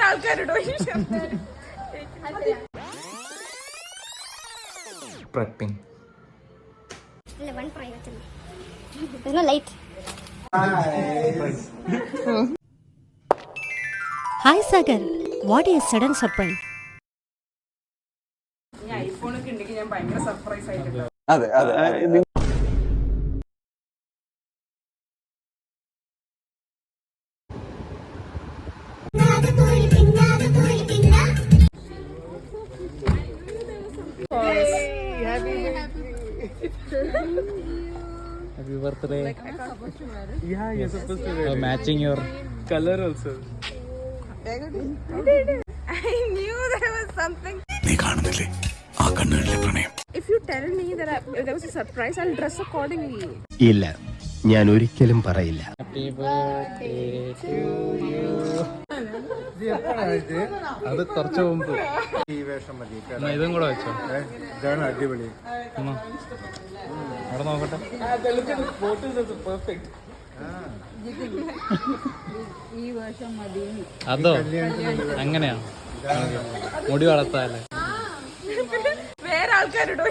ആൾക്കാരോടോ prepping. One private. There's no light. Hi Sagar, what is sudden surprise? ഈ ഐഫോണൊക്കെ ഉണ്ടെങ്കിൽ ഞാൻ ഭയങ്കര സർപ്രൈസ് ആയിട്ടുണ്ടാവും. അതെ അതെ Happy birthday. Yeah, you're supposed to wear it. Matching your color also. I knew there was something. നീ കാണുന്നില്ലേ ആ കണ്ണുകളിലെ പ്രണയം? If you tell me that there was a surprise, I'll dress accordingly. ഇല്ല, ഞാൻ ഒരിക്കലും പറയില്ല. Happy birthday to you. അത് കുറച്ച് മുമ്പ് ഈ വേഷം മതി. ഇതും കൂടെ വെച്ചോ. ഇതാണ് അടിപൊളി. അവിടെ നോക്കട്ടെ. അതോ അങ്ങനെയാ മുടി വളർത്താല്ലേ? വേറെ ആൾക്കാരോടോ